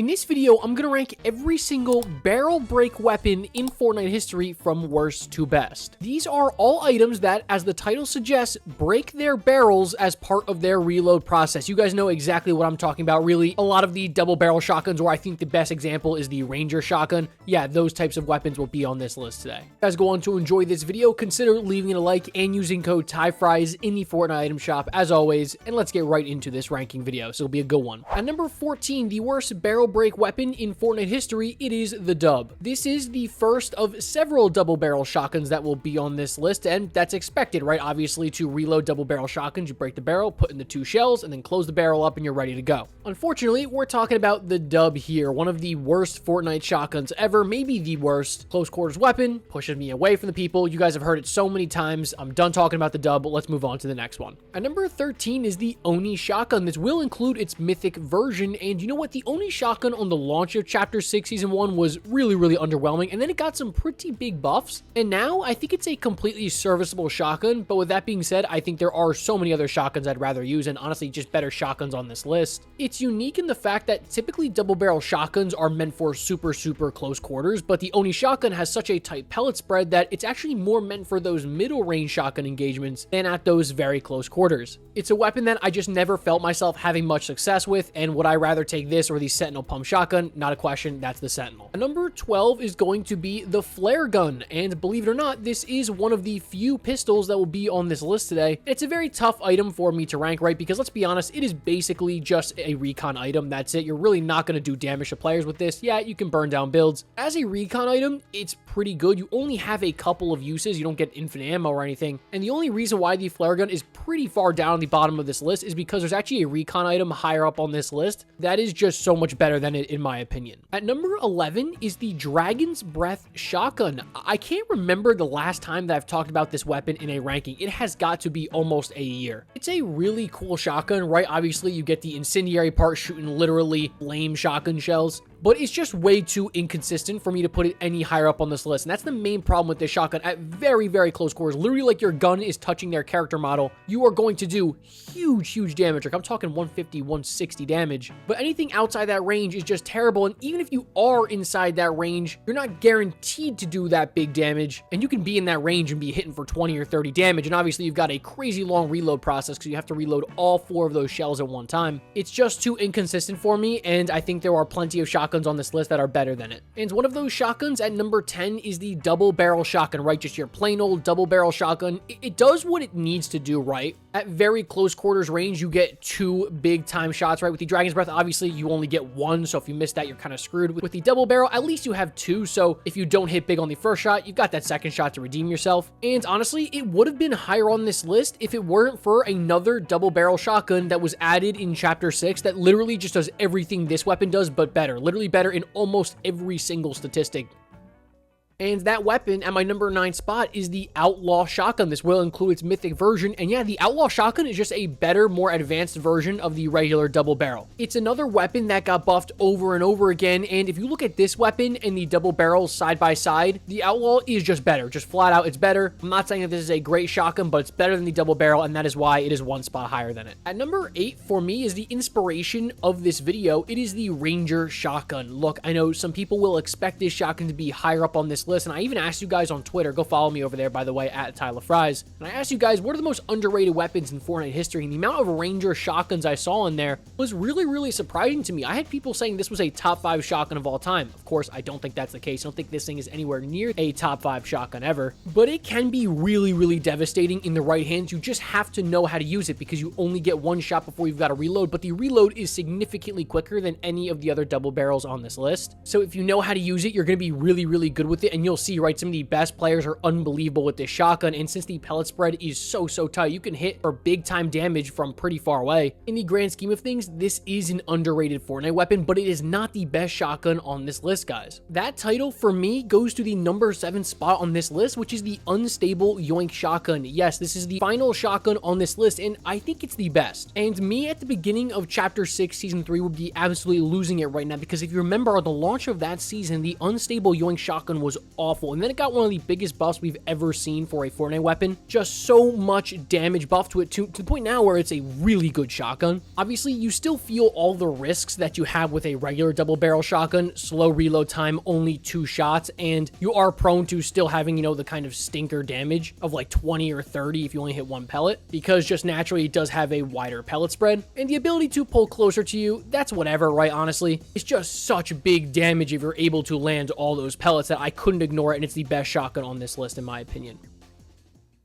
In this video, I'm going to rank every single barrel break weapon in Fortnite history from worst to best. These are all items that, as the title suggests, break their barrels as part of their reload process. You guys know exactly what I'm talking about, really. A lot of the double barrel shotguns, or I think the best example is the Ranger shotgun. Yeah, those types of weapons will be on this list today. If you guys go on to enjoy this video, consider leaving it a like and using code TYFRYZ in the Fortnite item shop, as always, and let's get right into this ranking video, so it'll be a good one. At number 14, the worst barrel break weapon in Fortnite history, it is the Dub. This is the first of several double barrel shotguns that will be on this list, and that's expected, right? Obviously, to reload double barrel shotguns, you break the barrel, put in the 2 shells, and then close the barrel up and you're ready to go. Unfortunately, we're talking about the Dub here, one of the worst Fortnite shotguns ever, maybe the worst. Close quarters weapon, pushes me away from the people. You guys have heard it so many times. I'm done talking about the Dub, but let's move on to the next one. At number 13 is the Oni shotgun. This will include its mythic version, and you know what? The Oni shotgun on the launch of Chapter 6 Season 1 was really underwhelming, and then it got some pretty big buffs, and now I think it's a completely serviceable shotgun. But with that being said, I think there are so many other shotguns I'd rather use, and honestly just better shotguns on this list. It's unique in the fact that typically double barrel shotguns are meant for super close quarters, but the Oni shotgun has such a tight pellet spread that it's actually more meant for those middle range shotgun engagements than at those very close quarters. It's a weapon that I just never felt myself having much success with, and would I rather take this or the Sentinel pump shotgun? Not a question, that's the Sentinel. Number 12 is going to be the flare gun, and believe it or not, this is one of the few pistols that will be on this list today. It's a very tough item for me to rank, right? Because let's be honest, it is basically just a recon item. That's it. You're really not going to do damage to players with this. Yeah, you can burn down builds. As a recon item, it's pretty good. You only have a couple of uses. You don't get infinite ammo or anything. And the only reason why the flare gun is pretty far down the bottom of this list is because there's actually a recon item higher up on this list that is just so much better than it, in my opinion. At number 11 is the Dragon's Breath shotgun. I can't remember the last time that I've talked about this weapon in a ranking. It has got to be almost a year. It's a really cool shotgun, right? Obviously, you get the incendiary part shooting literally flame shotgun shells, but it's just way too inconsistent for me to put it any higher up on this list. And that's the main problem with this shotgun. At very close quarters, literally like your gun is touching their character model, you are going to do huge damage. Like I'm talking 150, 160 damage. But anything outside that range is just terrible. And even if you are inside that range, you're not guaranteed to do that big damage. And you can be in that range and be hitting for 20 or 30 damage. And obviously you've got a crazy long reload process because you have to reload all 4 of those shells at one time. It's just too inconsistent for me. And I think there are plenty of shotguns on this list that are better than it. And one of those shotguns at number 10 is the double barrel shotgun, right? Just your plain old double barrel shotgun. It does what it needs to do, right? At very close quarters range, you get 2 big time shots, right? With the Dragon's Breath, obviously you only get 1, so if you miss that, you're kind of screwed. With the double barrel, at least you have 2, so if you don't hit big on the first shot, you've got that second shot to redeem yourself. And honestly, it would have been higher on this list if it weren't for another double barrel shotgun that was added in Chapter 6 that literally just does everything this weapon does, but better. Literally better in almost every single statistic. And that weapon at my number 9 spot is the Outlaw shotgun. This will include its mythic version. And yeah, the Outlaw shotgun is just a better, more advanced version of the regular double barrel. It's another weapon that got buffed over and over again. And if you look at this weapon and the double barrels side by side, the Outlaw is just better. Just flat out, it's better. I'm not saying that this is a great shotgun, but it's better than the double barrel. And that is why it is 1 spot higher than it. At number 8 for me is the inspiration of this video. It is the Ranger shotgun. Look, I know some people will expect this shotgun to be higher up on this list, and I even asked you guys on Twitter, go follow me over there, by the way, at TYFRYZ, and I asked you guys, what are the most underrated weapons in Fortnite history? And the amount of Ranger shotguns I saw in there was really surprising to me. I had people saying this was a top 5 shotgun of all time. Of course, I don't think that's the case. I don't think this thing is anywhere near a top 5 shotgun ever, but it can be really devastating in the right hands. You just have to know how to use it because you only get 1 shot before you've got to reload, but the reload is significantly quicker than any of the other double barrels on this list. So if you know how to use it, you're going to be really good with it, and you'll see, right, some of the best players are unbelievable with this shotgun, and since the pellet spread is so tight, you can hit for big time damage from pretty far away. In the grand scheme of things, this is an underrated Fortnite weapon, but it is not the best shotgun on this list, guys. That title for me goes to the number 7 spot on this list, which is the unstable yoink shotgun. Yes, this is the final shotgun on this list, and I think it's the best. And me at the beginning of Chapter 6 Season 3 would be absolutely losing it right now, because if you remember on the launch of that season, the unstable yoink shotgun was awful. And then it got one of the biggest buffs we've ever seen for a Fortnite weapon. Just so much damage buff to it to the point now where it's a really good shotgun. Obviously, you still feel all the risks that you have with a regular double barrel shotgun, slow reload time, only 2 shots, and you are prone to still having, you know, the kind of stinker damage of like 20 or 30 if you only hit 1 pellet, because just naturally it does have a wider pellet spread, and the ability to pull closer to you, that's whatever, right? Honestly, it's just such big damage if you're able to land all those pellets that I couldn't ignore it, and it's the best shotgun on this list in my opinion.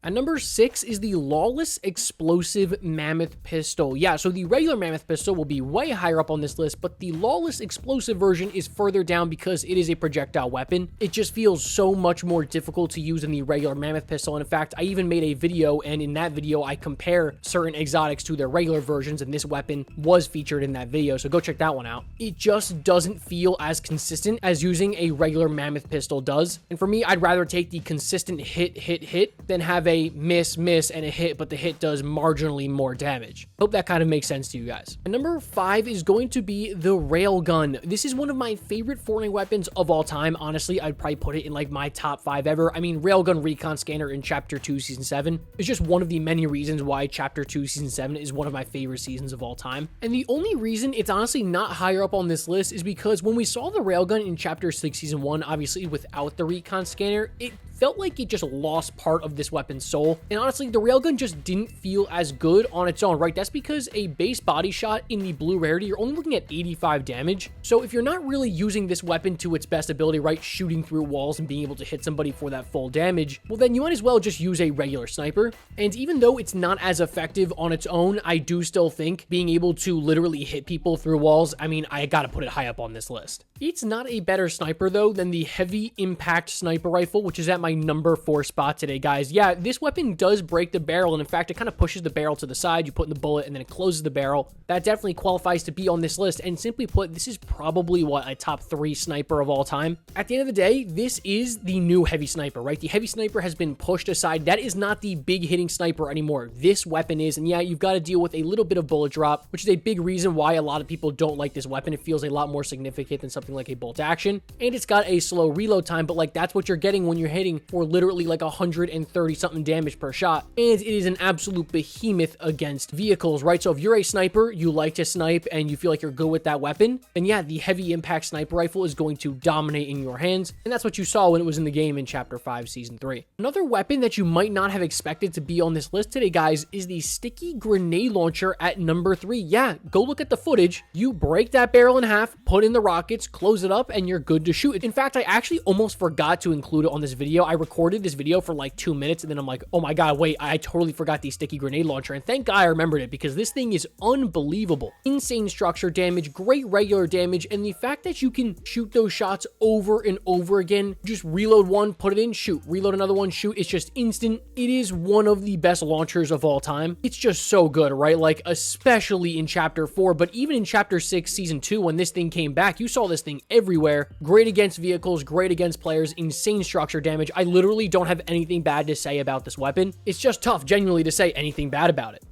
At number 6 is the Lawless Explosive Mammoth Pistol. Yeah, so the regular Mammoth Pistol will be way higher up on this list, but the Lawless Explosive version is further down because it is a projectile weapon. It just feels so much more difficult to use than the regular Mammoth Pistol. And in fact, I even made a video, and in that video, I compare certain exotics to their regular versions, and this weapon was featured in that video, so go check that one out. It just doesn't feel as consistent as using a regular Mammoth Pistol does. And for me, I'd rather take the consistent hit than have a miss, and a hit, but the hit does marginally more damage. Hope that kind of makes sense to you guys. And number 5 is going to be the Railgun. This is one of my favorite Fortnite weapons of all time. Honestly, I'd probably put it in like my top 5 ever. I mean, Railgun Recon Scanner in Chapter 2 Season 7 is just one of the many reasons why Chapter 2 Season 7 is one of my favorite seasons of all time. And the only reason it's honestly not higher up on this list is because when we saw the Railgun in Chapter 6 Season 1, obviously without the Recon Scanner, it felt like it just lost part of this weapon's soul. And honestly, the Railgun just didn't feel as good on its own, right? That's because a base body shot in the blue rarity, you're only looking at 85 damage. So if you're not really using this weapon to its best ability, right, shooting through walls and being able to hit somebody for that full damage, well then you might as well just use a regular sniper. And even though it's not as effective on its own, I do still think being able to literally hit people through walls, I mean, I gotta put it high up on this list. It's not a better sniper though than the Heavy Impact Sniper Rifle, which is at my number 4 spot today, guys. Yeah, this weapon does break the barrel, and in fact, it kind of pushes the barrel to the side. You put in the bullet, and then it closes the barrel. That definitely qualifies to be on this list, and simply put, this is probably, what, a top 3 sniper of all time. At the end of the day, this is the new heavy sniper, right? The heavy sniper has been pushed aside. That is not the big hitting sniper anymore. This weapon is, and yeah, you've got to deal with a little bit of bullet drop, which is a big reason why a lot of people don't like this weapon. It feels a lot more significant than something like a bolt action, and it's got a slow reload time, but like that's what you're getting when you're hitting for literally like 130 something damage per shot, and it is an absolute behemoth against vehicles, right? So if you're a sniper, you like to snipe, and you feel like you're good with that weapon, then yeah, the Heavy Impact Sniper Rifle is going to dominate in your hands, and that's what you saw when it was in the game in Chapter 5 Season 3. Another weapon that you might not have expected to be on this list today, guys, is the Sticky Grenade Launcher at number 3. Yeah, go look at the footage. You break that barrel in half, put in the rockets, close it up, and you're good to shoot. In fact, I actually almost forgot to include it on this video. I recorded this video for like 2 minutes, and then I'm like, oh my god, wait, I totally forgot the Sticky Grenade Launcher, and thank god I remembered it, because this thing is unbelievable. Insane structure damage, great regular damage, and the fact that you can shoot those shots over and over again, just reload one, put it in, shoot, reload another one, shoot, it's just instant. It is one of the best launchers of all time. It's just so good, right? Like, especially in Chapter 4, but even in Chapter 6 Season 2, when this thing came back, you saw this thing everywhere. Great against vehicles, great against players, insane structure damage. I literally don't have anything bad to say about this weapon. It's just tough, genuinely, to say anything bad about it.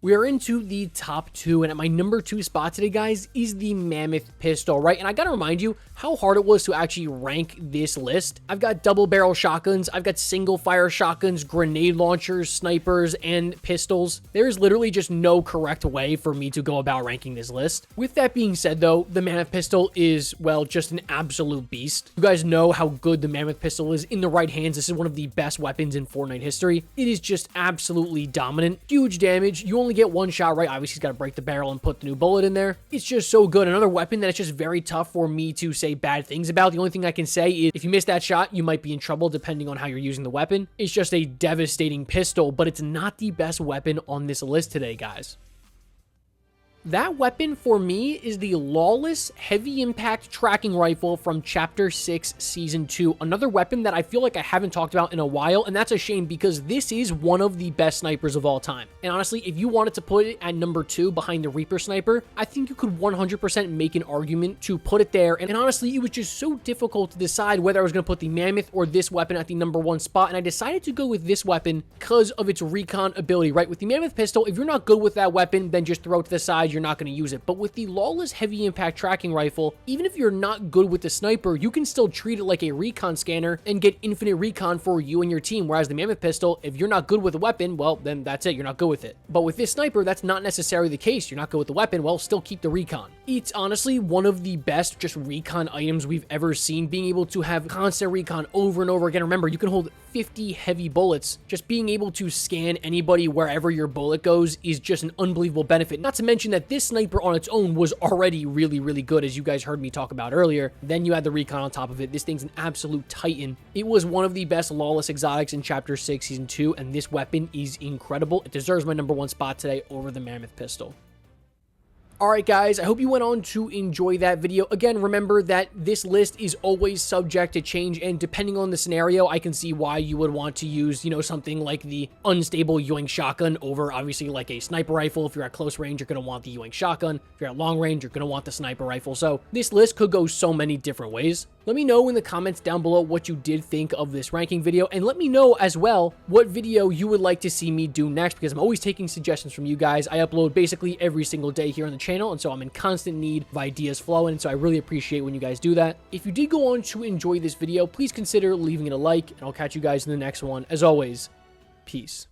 We are into the top 2, and at my number 2 spot today, guys, is the Mammoth Pistol, right? And I gotta remind you how hard it was to actually rank this list. I've got double barrel shotguns, I've got single fire shotguns, grenade launchers, snipers, and pistols. There's literally just no correct way for me to go about ranking this list. With that being said, though, the Mammoth Pistol is, well, just an absolute beast. You guys know how good the Mammoth Pistol is in the right hands. This is one of the best weapons in Fortnite history. It is just absolutely dominant. Huge damage. You only get one shot, right? Obviously, he's got to break the barrel and put the new bullet in there. It's just so good. Another weapon that it's just very tough for me to say bad things about. The only thing I can say is if you miss that shot, you might be in trouble depending on how you're using the weapon. It's just a devastating pistol, but it's not the best weapon on this list today, guys. That weapon for me is the Lawless Heavy Impact Tracking Rifle from Chapter 6 Season 2. Another weapon that I feel like I haven't talked about in a while, and that's a shame because this is one of the best snipers of all time. And honestly, if you wanted to put it at number 2 behind the Reaper Sniper, I think you could 100% make an argument to put it there. And honestly, it was just so difficult to decide whether I was going to put the Mammoth or this weapon at the number 1 spot, and I decided to go with this weapon because of its recon ability, right? With the Mammoth pistol, if you're not good with that weapon, then just throw it to the side. decide you're not going to use it. But with the Lawless heavy impact tracking rifle, even if you're not good with the sniper, you can still treat it like a recon scanner and get infinite recon for you and your team. Whereas the Mammoth pistol, if you're not good with a weapon, well, then that's it. You're not good with it. But with this sniper, that's not necessarily the case. You're not good with the weapon, well, still keep the recon. It's honestly one of the best just recon items we've ever seen, being able to have constant recon over and over again. Remember, you can hold 50 heavy bullets. Just being able to scan anybody wherever your bullet goes is just an unbelievable benefit. Not to mention that this sniper on its own was already really, really good, as you guys heard me talk about earlier. Then you add the recon on top of it. This thing's an absolute titan. It was one of the best Lawless exotics in Chapter 6, Season 2, and this weapon is incredible. It deserves my #1 spot today over the Mammoth pistol. Alright guys, I hope you went on to enjoy that video. Again, remember that this list is always subject to change, and depending on the scenario, I can see why you would want to use, something like the unstable yoink shotgun over obviously like a sniper rifle. If you're at close range, you're going to want the yoink shotgun. If you're at long range, you're going to want the sniper rifle. So this list could go so many different ways. Let me know in the comments down below what you did think of this ranking video, and let me know as well what video you would like to see me do next, because I'm always taking suggestions from you guys. I upload basically every single day here on the channel, and so I'm in constant need of ideas flowing, so I really appreciate when you guys do that. If you did go on to enjoy this video, please consider leaving it a like, and I'll catch you guys in the next one. As always, peace.